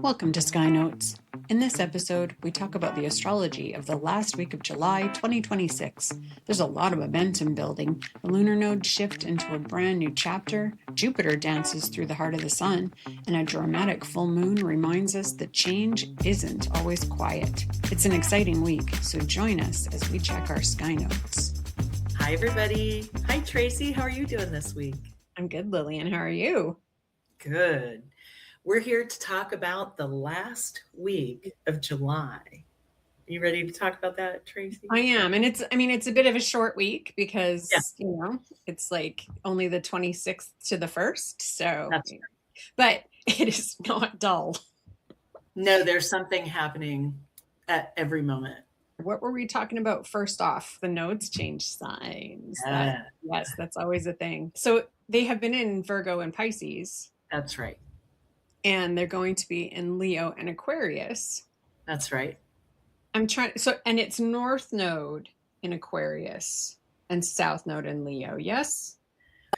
Welcome to Sky Notes. In this episode, we talk about the astrology of the last week of July 2026. There's a lot of momentum building. The lunar nodes shift into a brand new chapter, Jupiter dances through the heart of the sun, and a dramatic full moon reminds us that change isn't always quiet. It's an exciting week, so join us as we check our Sky Notes. Hi, everybody. Hi, Tracy. How are you doing this week? I'm good, Lillian. How are you? Good. We're here to talk about the last week of July. You ready to talk about that, Tracy? I am. And it's a bit of a short week because, it's like only the 26th to the 1st. So, That's right. But it is not dull. No, there's something happening at every moment. What were we talking about first off? The nodes change signs. Yes, that's always a thing. So they have been in Virgo and Pisces. That's right. And they're going to be in Leo and Aquarius. That's right. And it's North Node in Aquarius and South Node in Leo. Yes?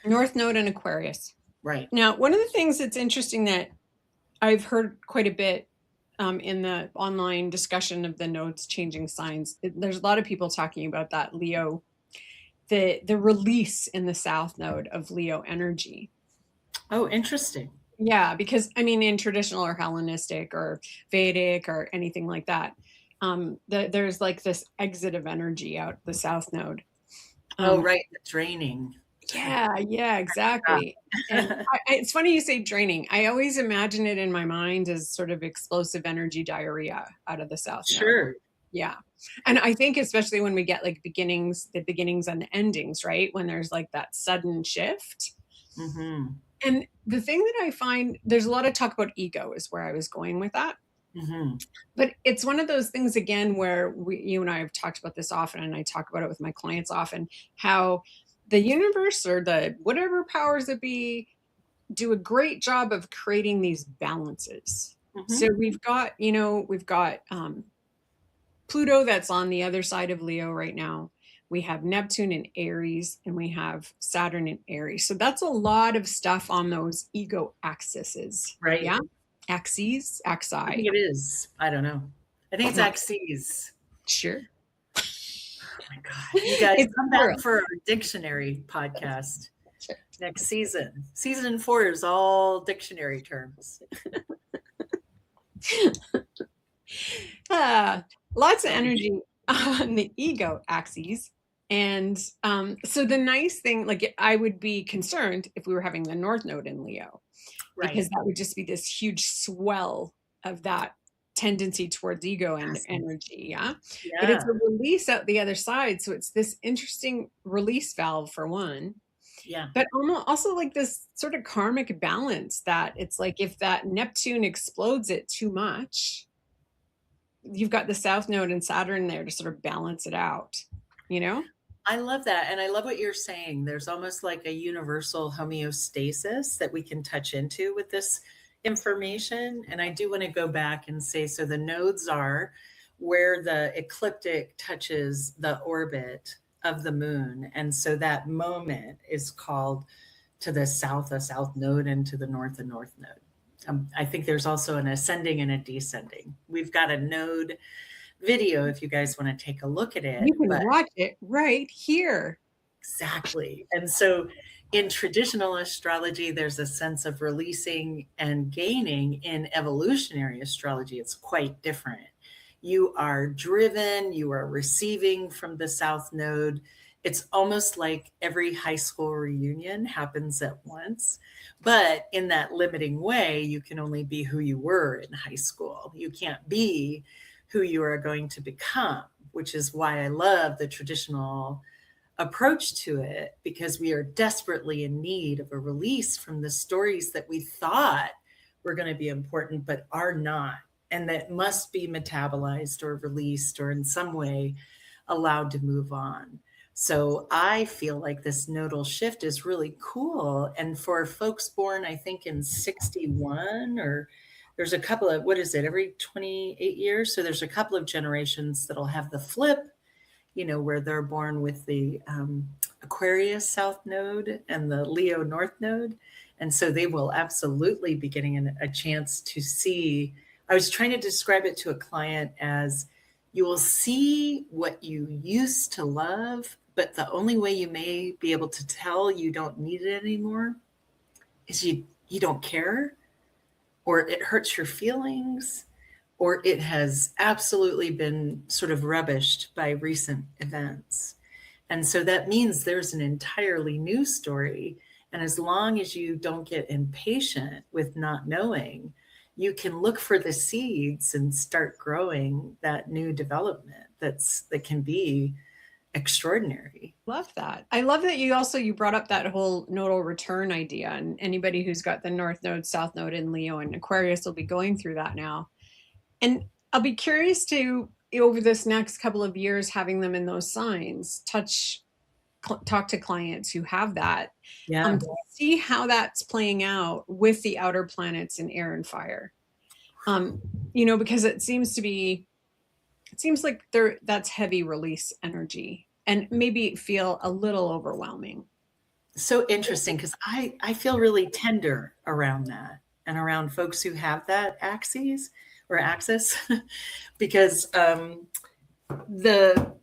North Node in Aquarius. Right. Now, one of the things that's interesting that I've heard quite a bit in the online discussion of the nodes changing signs, there's a lot of people talking about that Leo, the release in the South Node of Leo energy. Oh, interesting. Yeah, because in traditional or Hellenistic or Vedic or anything like that, there's like this exit of energy out the South Node. Right, the draining. Yeah, exactly. And it's funny you say draining. I always imagine it in my mind as sort of explosive energy diarrhea out of the South Node. Sure. Yeah. And I think especially when we get like the beginnings and the endings, right? When there's like that sudden shift. Mm-hmm. And the thing that I find, there's a lot of talk about ego is where I was going with that. Mm-hmm. But it's one of those things, again, where you and I have talked about this often, and I talk about it with my clients often, how the universe or the whatever powers that be do a great job of creating these balances. Mm-hmm. So we've got Pluto that's on the other side of Leo right now. We have Neptune in Aries, and we have Saturn in Aries. So that's a lot of stuff on those ego axes. Right. Yeah. Axes, axi. I think it is. I don't know. I think it's axes. Sure. Oh my God. You guys come back for our dictionary podcast next season. Season 4 is all dictionary terms. Lots of energy on the ego axes. And so the nice thing, like I would be concerned if we were having the North Node in Leo, right? Because that would just be this huge swell of that tendency towards ego and energy. Yeah. But it's a release out the other side. So it's this interesting release valve for one. Yeah. But also like this sort of karmic balance that it's like if that Neptune explodes it too much, you've got the South Node and Saturn there to sort of balance it out, I love that. And I love what you're saying. There's almost like a universal homeostasis that we can touch into with this information. And I do want to go back and say, so the nodes are where the ecliptic touches the orbit of the moon. And so that moment is called to the south, a south node, and to the north, a north node. I think there's also an ascending and a descending. We've got a node video if you guys want to take a look at it. You can watch it right here. Exactly. And so in traditional astrology, there's a sense of releasing and gaining. In evolutionary astrology, it's quite different. You are driven, you are receiving from the South Node. It's almost like every high school reunion happens at once. But in that limiting way, you can only be who you were in high school. You can't be who you are going to become, which is why I love the traditional approach to it, because we are desperately in need of a release from the stories that we thought were going to be important, but are not, and that must be metabolized or released or in some way allowed to move on. So I feel like this nodal shift is really cool. And for folks born, I think in 61, or there's a couple of, every 28 years? So there's a couple of generations that'll have the flip, where they're born with the Aquarius South Node and the Leo North Node. And so they will absolutely be getting a chance to see I was trying to describe it to a client as you will see what you used to love, but the only way you may be able to tell you don't need it anymore is you don't care, or it hurts your feelings, or it has absolutely been sort of rubbished by recent events. And so that means there's an entirely new story. And as long as you don't get impatient with not knowing, you can look for the seeds and start growing that new development that can be extraordinary. Love that. I love that you brought up that whole nodal return idea, and anybody who's got the North Node, South Node in Leo and Aquarius will be going through that now. And I'll be curious to, over this next couple of years, having them in those signs, talk to clients who have that, Yeah. to see how that's playing out with the outer planets in air and fire. Because it seems like that's heavy release energy and maybe feel a little overwhelming. So interesting, because I feel really tender around that and around folks who have that axis or axis, because the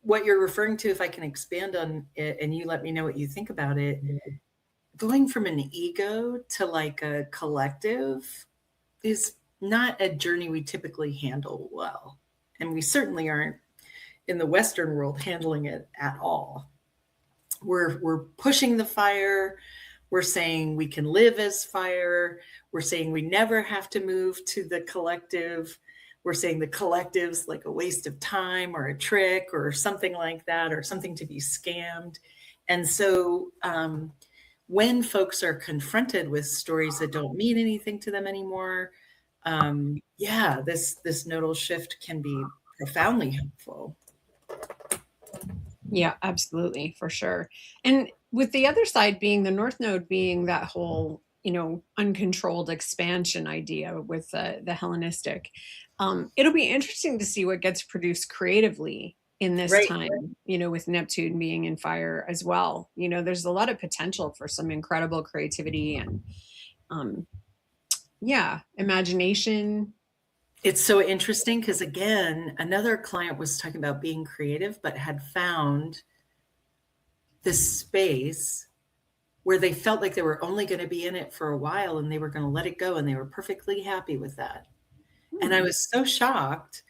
what you're referring to, if I can expand on it and you let me know what you think about it, going from an ego to like a collective is not a journey we typically handle well. And we certainly aren't in the Western world handling it at all. We're pushing the fire. We're saying we can live as fire. We're saying we never have to move to the collective. We're saying the collective's like a waste of time or a trick or something like that, or something to be scammed. And so when folks are confronted with stories that don't mean anything to them anymore, this nodal shift can be profoundly helpful. Yeah, absolutely, for sure. And with the other side being the North Node being that whole, uncontrolled expansion idea with the Hellenistic, it'll be interesting to see what gets produced creatively in this Right. time, with Neptune being in fire as well. There's a lot of potential for some incredible creativity and, imagination. It's so interesting because, again, another client was talking about being creative, but had found this space where they felt like they were only going to be in it for a while and they were going to let it go, and they were perfectly happy with that. And I was so shocked,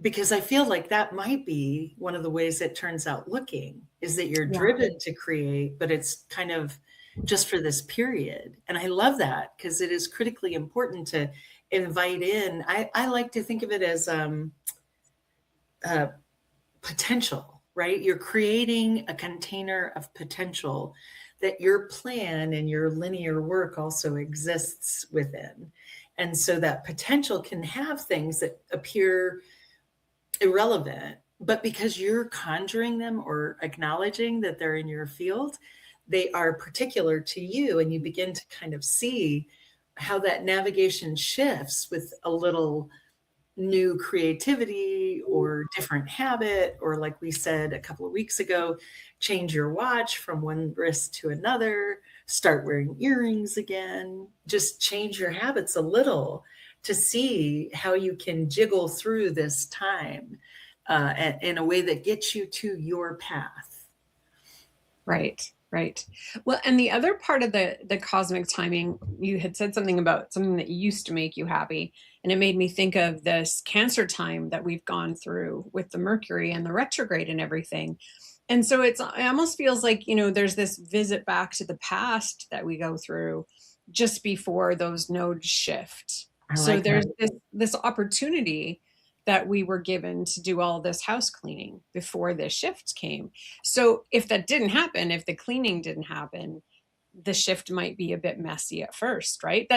because I feel like that might be one of the ways it turns out looking, is that you're driven to create, but it's kind of just for this period. And I love that, because it is critically important to invite in. I like to think of it as potential, right? You're creating a container of potential that your plan and your linear work also exists within. And so that potential can have things that appear irrelevant, but because you're conjuring them or acknowledging that they're in your field, they are particular to you, and you begin to kind of see how that navigation shifts with a little new creativity or different habit, or like we said a couple of weeks ago, change your watch from one wrist to another, start wearing earrings again, just change your habits a little to see how you can jiggle through this time in a way that gets you to your path. Right. Well, and the other part of the cosmic timing, you had said something about something that used to make you happy, and it made me think of this Cancer time that we've gone through with the Mercury and the retrograde and everything. And so it almost feels like, there's this visit back to the past that we go through just before those nodes shift. So there's this opportunity that we were given to do all this house cleaning before the shift came. So if that didn't happen, if the cleaning didn't happen, the shift might be a bit messy at first, right?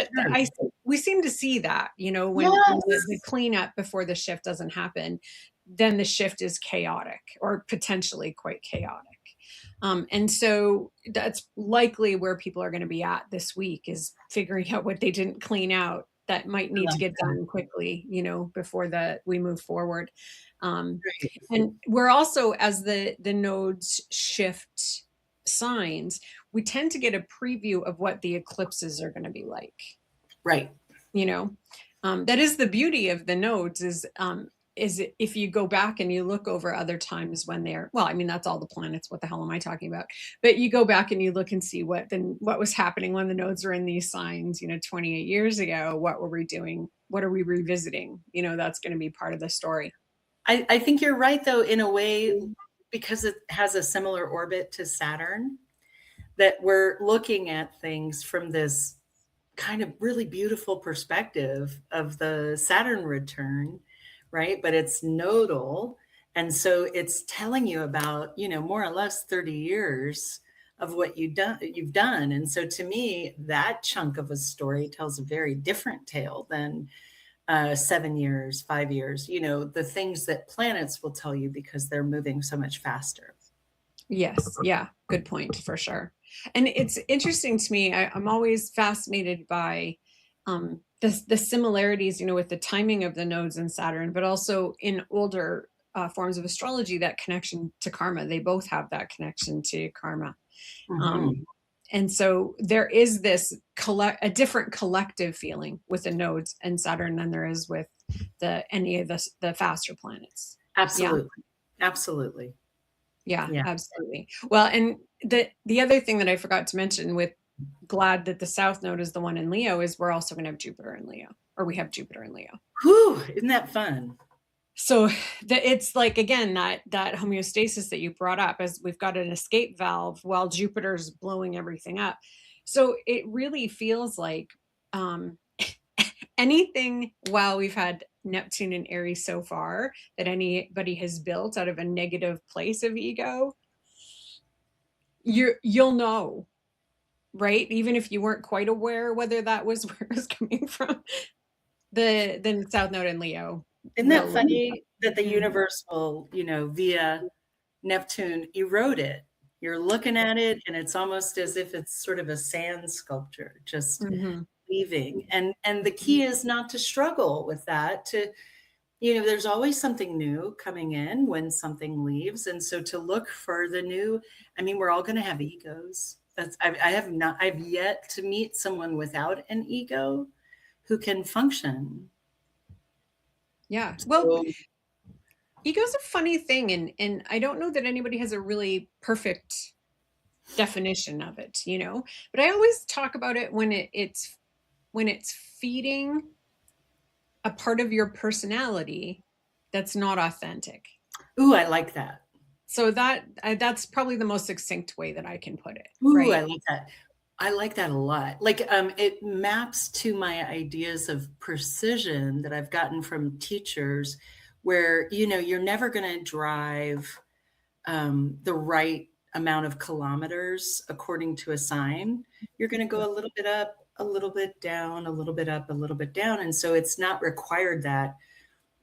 We seem to see that, when the cleanup before the shift doesn't happen, then the shift is chaotic or potentially quite chaotic. And so that's likely where people are going to be at this week, is figuring out what they didn't clean out that might need to get done quickly, before we move forward. And we're also, as the nodes shift signs, we tend to get a preview of what the eclipses are going to be like. Right. That is the beauty of the nodes is if you go back and you look over other times when they're, well, I mean, that's all the planets. What the hell am I talking about? But you go back and you look and see what was happening when the nodes were in these signs, 28 years ago. What were we doing? What are we revisiting? That's going to be part of the story. I think you're right, though, in a way, because it has a similar orbit to Saturn, that we're looking at things from this kind of really beautiful perspective of the Saturn return, right? But it's nodal. And so it's telling you about, more or less 30 years of what you've done. And so to me, that chunk of a story tells a very different tale than 7 years, 5 years, the things that planets will tell you because they're moving so much faster. Yes. Yeah. Good point for sure. And it's interesting to me. I'm always fascinated by the similarities, with the timing of the nodes in Saturn, but also in older forms of astrology, that connection to karma. They both have that connection to karma. Mhm. And so there is this a different collective feeling with the nodes and Saturn than there is with any of the faster planets. Absolutely. Absolutely. Yeah, Yeah. absolutely. Well, and the other thing that I forgot to mention, with glad that the South Node is the one in Leo, is we're also going to have Jupiter in Leo, or we have Jupiter in Leo. Whew, isn't that fun? So it's like, again, that homeostasis that you brought up, as we've got an escape valve while Jupiter's blowing everything up. So it really feels like anything, while we've had Neptune and Aries so far, that anybody has built out of a negative place of ego, you'll know, right? Even if you weren't quite aware whether that was where it was coming from. The South Node in Leo. Isn't that funny that the universe will, via Neptune erode it? You're looking at it and it's almost as if it's sort of a sand sculpture, just leaving. And the key is not to struggle with that, there's always something new coming in when something leaves. And so to look for the new, I mean, we're all going to have egos. I've yet to meet someone without an ego who can function. Yeah. Well, ego's a funny thing. And I don't know that anybody has a really perfect definition of it, but I always talk about it when it's feeding a part of your personality that's not authentic. Ooh, I like that. So that's probably the most succinct way that I can put it. Ooh, right? I like that. I like that a lot. Like, it maps to my ideas of precision that I've gotten from teachers, where, you're never going to drive the right amount of kilometers according to a sign. You're going to go a little bit up, a little bit down, a little bit up, a little bit down. And so it's not required that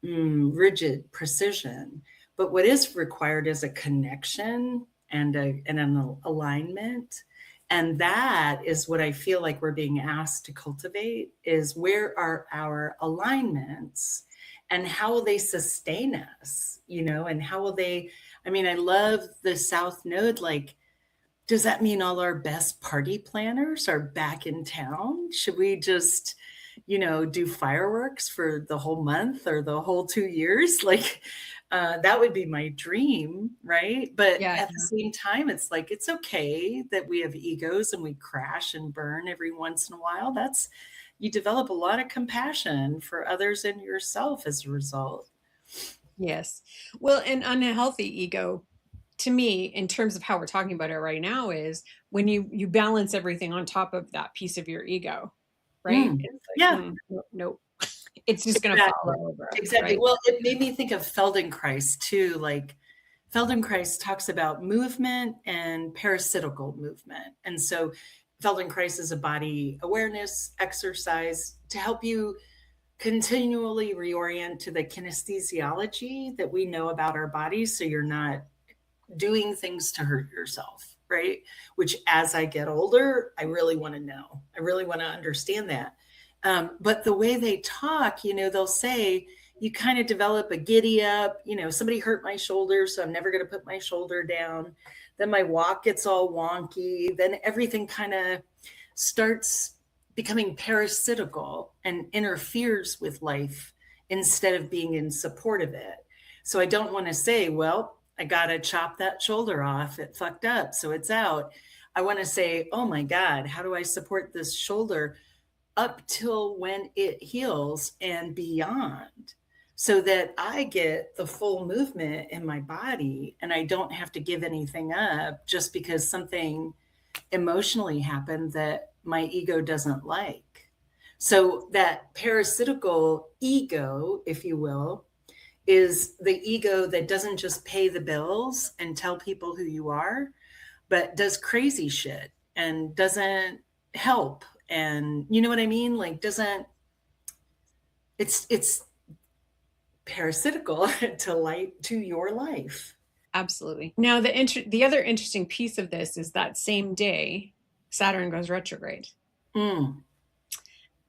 rigid precision. But what is required is a connection and an alignment. And that is what I feel like we're being asked to cultivate, is where are our alignments and how will they sustain us, and how will they, I mean, I love the South Node. Like, does that mean all our best party planners are back in town? Should we just, do fireworks for the whole month or the whole 2 years? Like, that would be my dream, right? But at the same time, it's like, it's okay that we have egos and we crash and burn every once in a while. You develop a lot of compassion for others and yourself as a result. Yes. Well, an unhealthy ego, to me, in terms of how we're talking about it right now, is when you balance everything on top of that piece of your ego, right? It's like, nope. It's just going to fall over. Exactly. Right? Well, it made me think of Feldenkrais too. Like, Feldenkrais talks about movement and parasitical movement. And so Feldenkrais is a body awareness exercise to help you continually reorient to the kinesthesiology that we know about our bodies, so you're not doing things to hurt yourself, right? Which, as I get older, I really want to know. I really want to understand that. But the way they talk, they'll say, you kind of develop a giddy up, somebody hurt my shoulder, so I'm never going to put my shoulder down. Then my walk gets all wonky. Then everything kind of starts becoming parasitical and interferes with life instead of being in support of it. So I don't want to say, well, I got to chop that shoulder off. It fucked up, so it's out. I want to say, oh my God, how do I support this shoulder up till when it heals and beyond, so that I get the full movement in my body and I don't have to give anything up just because something emotionally happened that my ego doesn't like. So that parasitical ego, if you will, is the ego that doesn't just pay the bills and tell people who you are, but does crazy shit and doesn't help. And you know what I mean? Like, doesn't, it's parasitical to your life. Absolutely. Now, the other interesting piece of this is that same day, Saturn goes retrograde.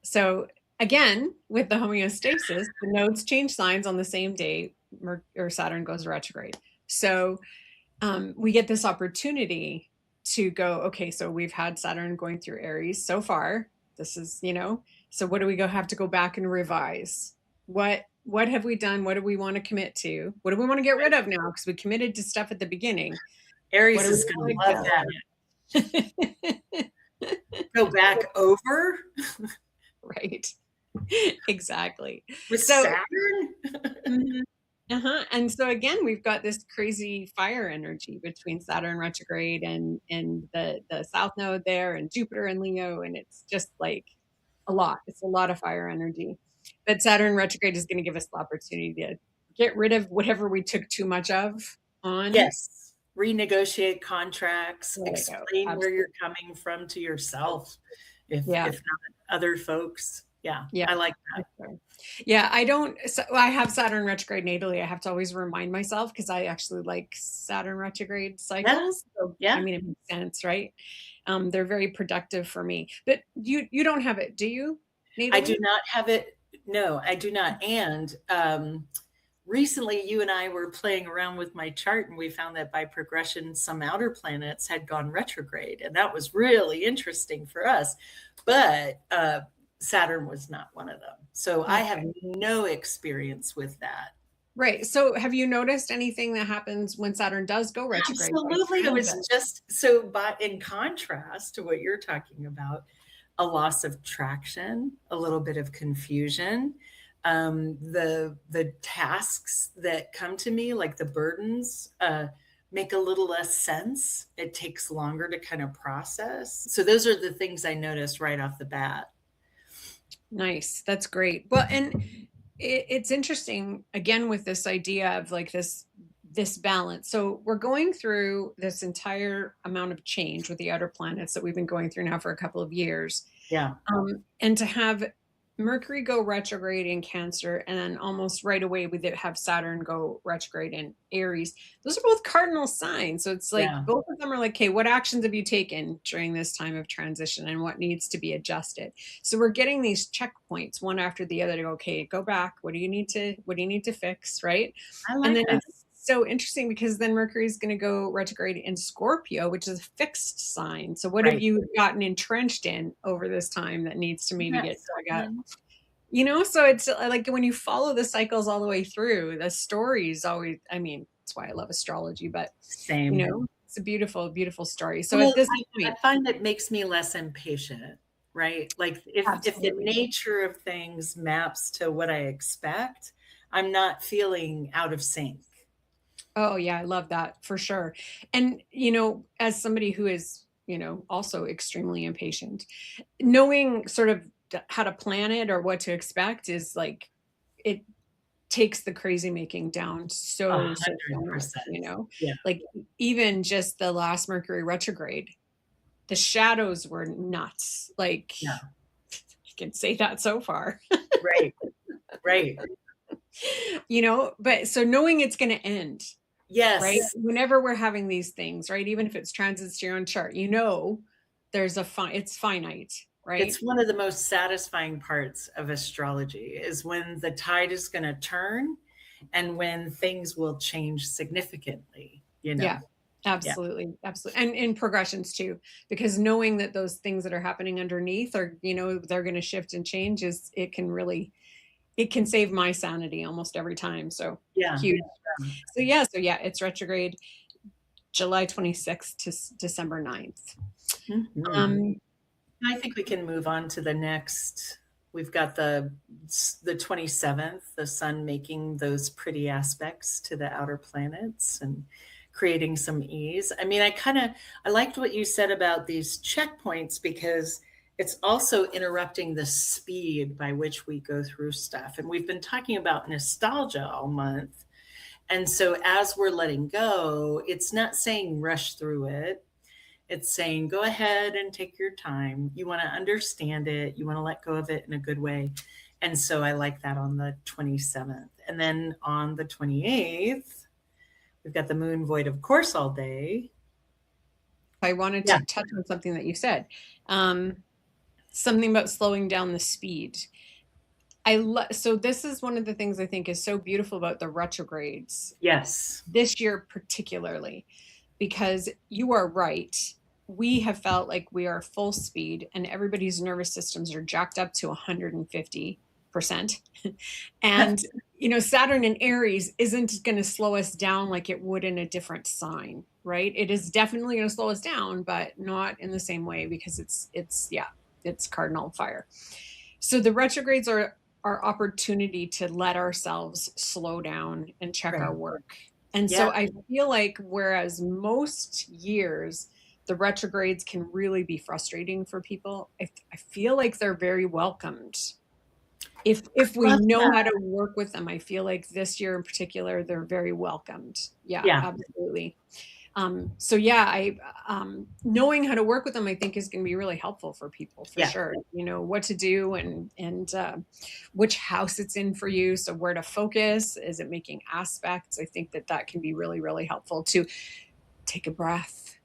So again, with the homeostasis, the nodes change signs on the same day or Saturn goes retrograde. So we get this opportunity to go, okay, so we've had Saturn going through Aries so far. This is, so what do we have to go back and revise? What have we done? What do we want to commit to? What do we want to get rid of now? Because we committed to stuff at the beginning. Aries is going to love that. Go back over. Right. Exactly. With Saturn? And so again, we've got this crazy fire energy between Saturn retrograde and the South Node there and Jupiter and Leo. And it's just like a lot. It's a lot of fire energy. But Saturn retrograde is going to give us the opportunity to get rid of whatever we took too much of on. Yes. Renegotiate contracts, explain where you're coming from to yourself, if not other folks. Yeah. I like that. Yeah, I have Saturn retrograde natally. I have to always remind myself because I actually like Saturn retrograde cycles. So, I mean, it makes sense, right? They're very productive for me. But you don't have it, do you? Natally? I do not have it. No, I do not. And recently you and I were playing around with my chart and we found that by progression, some outer planets had gone retrograde. And that was really interesting for us. But Saturn was not one of them. So I have no experience with that. Right. So have you noticed anything that happens when Saturn does go retrograde? Absolutely. It was just so, but in contrast to what you're talking about, a loss of traction, a little bit of confusion. The tasks that come to me, like the burdens, make a little less sense. It takes longer to kind of process. So those are the things I noticed right off the bat. Nice. That's great. Well, and it's interesting again with this idea of like this balance. So we're going through this entire amount of change with the outer planets that we've been going through now for a couple of years. Yeah. And to have Mercury go retrograde in Cancer and then almost right away we have Saturn go retrograde in Aries. Those are both cardinal signs. So it's like both of them are like, okay, what actions have you taken during this time of transition and what needs to be adjusted? So we're getting these checkpoints one after the other to go, okay, go back. What do you need to fix? Right. I like and then that. It's so interesting because then Mercury is going to go retrograde in Scorpio, which is a fixed sign. So what have you gotten entrenched in over this time that needs to maybe get dug up? So it's like when you follow the cycles all the way through, the stories always, I mean, that's why I love astrology, but same, it's a beautiful, beautiful story. So at this point, I find it makes me less impatient, right? Like if the nature of things maps to what I expect, I'm not feeling out of sync. Oh yeah, I love that for sure. And, as somebody who is, also extremely impatient, knowing sort of how to plan it or what to expect is like, it takes the crazy making down so much, like even just the last Mercury retrograde, the shadows were nuts. Like, I can say that so far. Right. But so knowing it's going to end. Yes. Right. Whenever we're having these things, right. Even if it's transits to your own chart, there's it's finite, right? It's one of the most satisfying parts of astrology is when the tide is going to turn and when things will change significantly, Yeah. Yeah. Absolutely. Absolutely. And in progressions too, because knowing that those things that are happening underneath are, they're going to shift and change it can save my sanity almost every time. So Yeah. huge. So yeah, it's retrograde July 26th to December 9th. Mhm. Um, I think we can move on to the next. We've got the 27th, the sun making those pretty aspects to the outer planets and creating some ease. I mean, I liked what you said about these checkpoints because it's also interrupting the speed by which we go through stuff. And we've been talking about nostalgia all month. And so as we're letting go, it's not saying rush through it. It's saying, go ahead and take your time. You want to understand it. You want to let go of it in a good way. And so I like that on the 27th. And then on the 28th, we've got the moon void of course all day. I wanted Yeah. to touch on something that you said, something about slowing down the speed. So this is one of the things I think is so beautiful about the retrogrades Yes. this year, particularly, because you are right. We have felt like we are full speed and everybody's nervous systems are jacked up to 150%. And, Saturn in Aries isn't going to slow us down like it would in a different sign, right? It is definitely going to slow us down, but not in the same way because it's cardinal fire. So the retrogrades are our opportunity to let ourselves slow down and check Right. our work. And so Yeah. I feel like whereas most years the retrogrades can really be frustrating for people, I feel like they're very welcomed. If we Love know that. how to work with them, I feel like this year in particular, they're very welcomed. Yeah, Yeah. absolutely. So yeah, knowing how to work with them, I think is going to be really helpful for people for Yeah. sure. What to do and which house it's in for you. So where to focus, is it making aspects? I think that can be really, really helpful to take a breath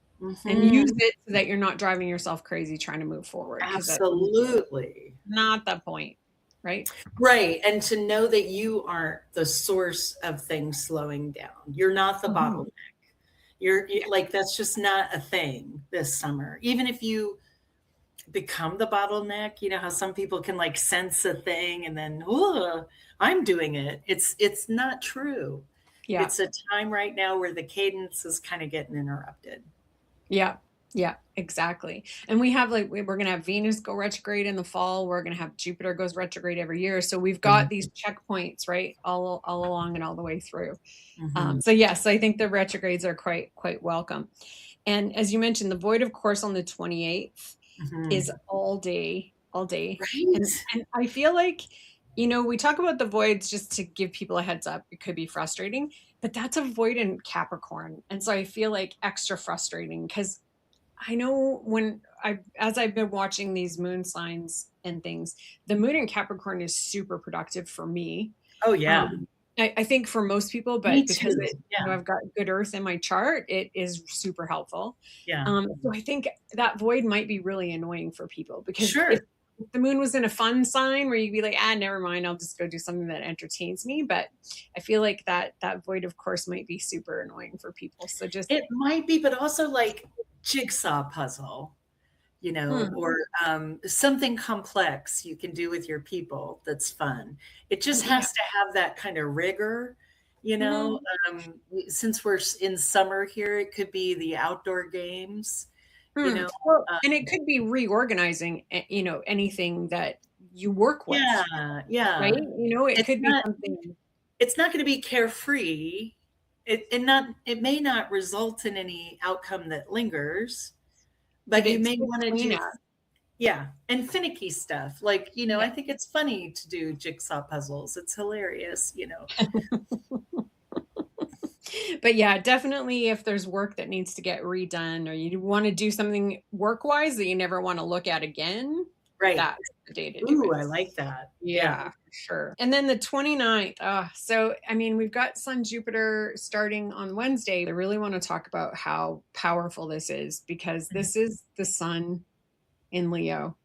and use Mhm. it so that you're not driving yourself crazy trying to move forward because that's Absolutely. not the point, right? Right. And to know that you aren't the source of things slowing down. You're not the Mhm. bottleneck. Like, that's just not a thing this summer. Even if you become the bottleneck, you know how some people can like sense a thing and then, oh, I'm doing it. It's not true. Yeah. It's a time right now where the cadence is kind of getting interrupted. Yeah. Yeah, exactly. And we have we're going to have Venus go retrograde in the fall. We're going to have Jupiter goes retrograde every year. So we've got these checkpoints, right? All along and all the way through. Mhm. So yes, I think the retrogrades are quite welcome. And as you mentioned, the void of course on the 28th is Mhm. all day, all day. And Right? and I feel like, we talk about the voids just to give people a heads up. It could be frustrating, but that's a void in Capricorn. And so I feel like extra frustrating because I know as I've been watching these moon signs and things, the moon in Capricorn is super productive for me. Oh, yeah. I think for most people, Me but because too. Yeah. I've got good Earth in my chart, it is super helpful. Yeah. So I think that void might be really annoying for people because Sure. if the moon was in a fun sign where you'd be like, never mind, I'll just go do something that entertains me. But I feel like that void, of course, might be super annoying for people. So just It might be, but also like jigsaw puzzle, hmm, or something complex you can do with your people that's fun. It just yeah. has to have that kind of rigor, you know. Mhm. Since we're in summer here, it could be the outdoor games, you know. Well, Uh, and it could be reorganizing, anything that you work with, yeah, right? yeah. It It's could be not something. it's not going to be carefree. It may not result in any outcome that lingers, But but you it's may good want to do. cleanup. Yeah, and finicky stuff. Like, I Yeah. think it's funny to do jigsaw puzzles. It's hilarious. But yeah, definitely if there's work that needs to get redone or you want to do something work-wise that you never want to look at again, Right. that's the day to do Ooh, it. I like that. Yeah. Yeah, for sure. And then the 29th. So I mean, we've got Sun Jupiter starting on Wednesday. I really want to talk about how powerful this is because Mhm. this is the Sun in Leo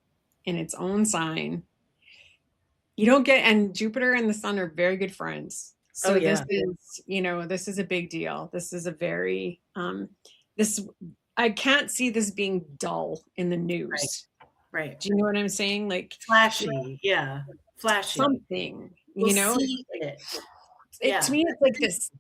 in its own sign. You don't get, and Jupiter and the Sun are very good friends. Oh, So yeah. this is a big deal. This is a very this, I can't see this being dull in the Right. news. Right. Do you know what I'm saying? Like Flashy. Yeah. Flashy. something, We'll you know, see it. it to Yeah. me, it's like this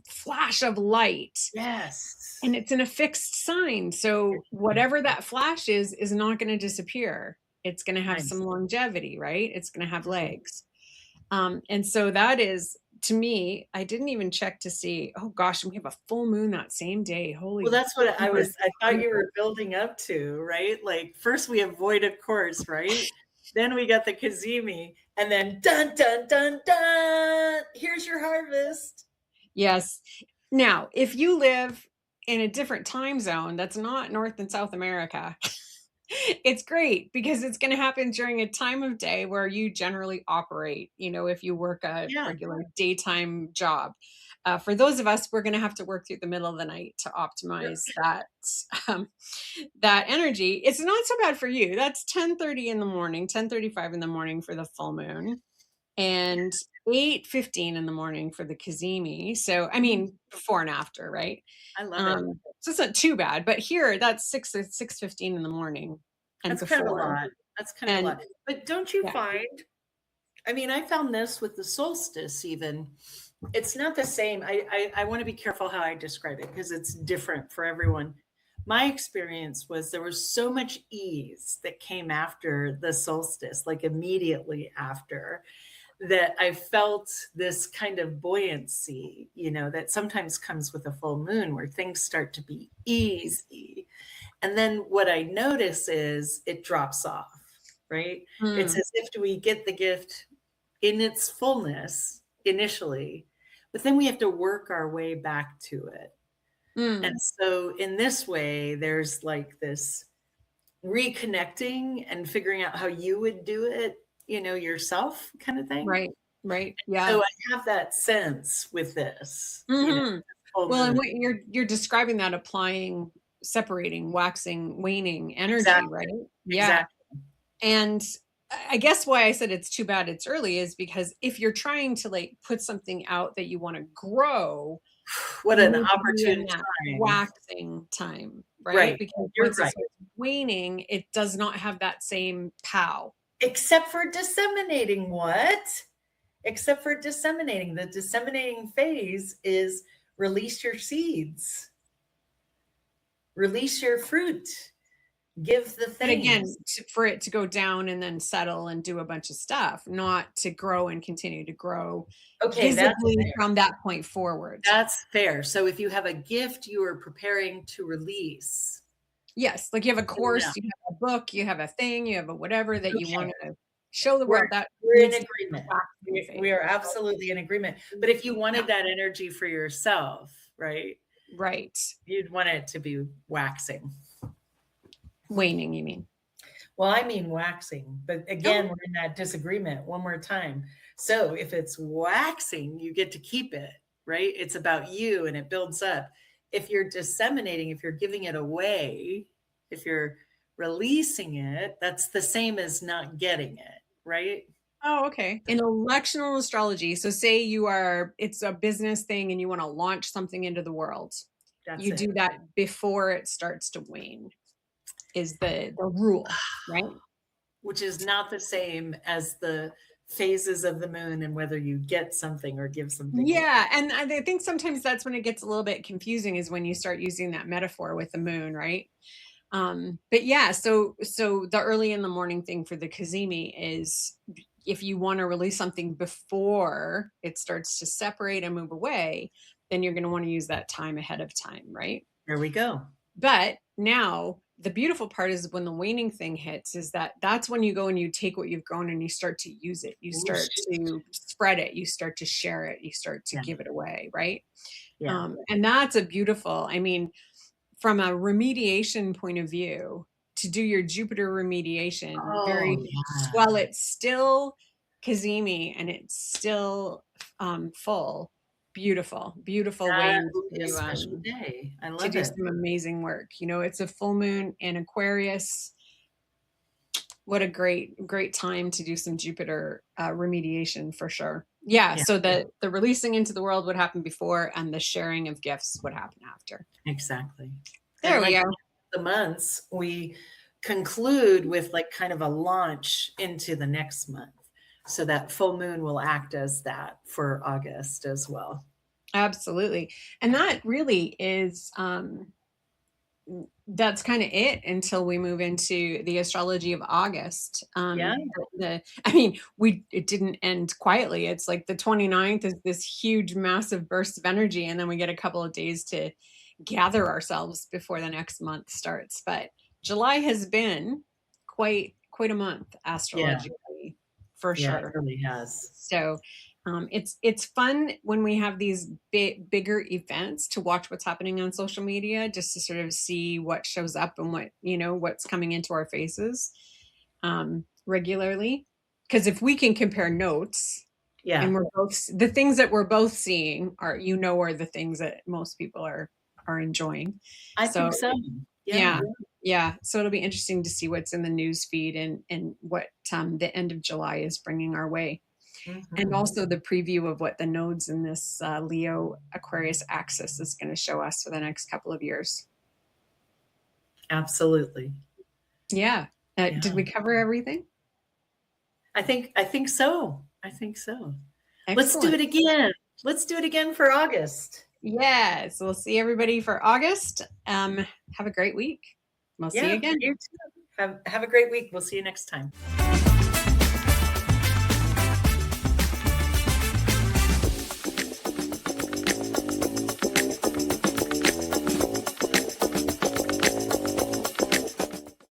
flash of light Yes. and it's in a fixed sign. So whatever that flash is not going to disappear. It's going to have some Nice. longevity, right? It's going to have legs. And so that is, to me, I didn't even check to see, oh gosh, we have a full moon that same day. Well, Holy that's what Lord. I thought you were building up to, right? Like first we avoided course, right? Then we got the Cazimi, and then dun dun dun dun. Here's your harvest. Yes. Now, if you live in a different time zone that's not North and South America, it's great because it's going to happen during a time of day where you generally operate, you know, if you work a Yeah. regular daytime job. For those of us, we're going to have to work through the middle of the night to optimize um, that energy. It's not so bad for you. That's 10:30 in the morning, 10:35 in the morning for the full moon, and 8:15 in the morning for the Cazimi. So, I mean, before and after, right? I love it. So it's not too bad. But here, that's 6:15 in the morning and That's kind of a before. lot. That's kind of a And lot. But don't you yeah, find, I mean, I found this with the solstice even. It's not the same. I want to be careful how I describe it because it's different for everyone. My experience was there was so much ease that came after the solstice, like immediately after, that I felt this kind of buoyancy, that sometimes comes with a full moon where things start to be easy. And then what I notice is it drops off, right? It's mm, as if we get the gift in its fullness initially, but then we have to work our way back to it. And mm, so in this way, there's like this reconnecting and figuring out how you would do it, yourself kind of thing. right, right, yeah. So I have that sense with this, Hmm. full Well, and moon. what you're describing that applying, separating, waxing, waning energy, Exactly. right? Yeah. Exactly. And I guess why I said it's too bad it's early is because if you're trying to like put something out that you want to grow, What you an need to be in opportune that time. waxing time, right? Right. Because You're once it right. starts waning, it does not have that same pow. Except for disseminating what? Except for disseminating. The disseminating phase is release your seeds, release your fruit, give the But again, things. for it to go down and then settle and do a bunch of stuff, not to grow and continue to grow Okay, visibly from that point forward. that's fair. So if you have a gift you are preparing to release. Yes, like you have a Yeah. course, you have a book, you have a thing, you have a whatever that you Okay. want to show the We're world that we're in needs to be agreement. waxing We phase. are absolutely in agreement. But if you Yeah, wanted that energy for yourself, right? right. You'd want it to be waxing. Waning, you mean? Well, I mean waxing, but again, Oh, we're in that disagreement one more time. So if it's waxing, you get to keep it, right? It's about you and it builds up. If you're disseminating, if you're giving it away, if you're releasing it, that's the same as not getting it, right? oh, okay. In electional astrology, so say it's a business thing and you want to launch something into the world. That's You do it. that before it starts to wane, is the rule, right? Which is not the same as the phases of the moon and whether you get something or give something away. Yeah, and I think sometimes that's when it gets a little bit confusing is when you start using that metaphor with the moon, right? But yeah, so the early in the morning thing for the Cazimi is if you want to release something before it starts to separate and move away, then you're going to want to use that time ahead of time, right? There we go. But now the beautiful part is when the waning thing hits is that's when you go and you take what you've grown and you start to use it. You Whoosh. start to spread it. You start to share it. You start to Yeah. give it away. Right. Yeah. And that's a beautiful, I mean, from a remediation point of view, to do your Jupiter remediation, Oh, very, yeah. while it's still Cazimi and it's still full, beautiful That ways will be a special day. I to love do it. some amazing work. You know, it's a full moon in Aquarius. What a great time to do some Jupiter remediation for sure. Yeah. Yeah, So the releasing into the world would happen before, and the sharing of gifts would happen after. exactly. There And we like go. the months, we conclude with like kind of a launch into the next month. So that full moon will act as that for August as well. Absolutely. And that really is that's kind of it until we move into the astrology of August. Yeah. I mean, it didn't end quietly. It's like the 29th is this huge, massive burst of energy, and then we get a couple of days to gather ourselves before the next month starts. But July has been quite a month Yeah. astrologically, for Yeah, it sure. really has. So it's fun when we have these bigger events to watch what's happening on social media, just to sort of see what shows up and what's coming into our faces regularly. Because if we can compare notes, and Yeah, we're both the things that we're both seeing are the things that most people are enjoying. I So think so. yeah. Yeah. Yeah. So it'll be interesting to see what's in the news feed, and what the end of July is bringing our way. And Mhm. also the preview of what the nodes in this Leo Aquarius axis is going to show us for the next couple of years. Absolutely. Yeah. Did Yeah. we cover everything? I think so. I think so. Let's do Excellent. it again. Let's do it again for August. Yes. We'll see everybody for August. Have a great week. We'll see you Yeah, again. you too. Have a great week. We'll see you next time.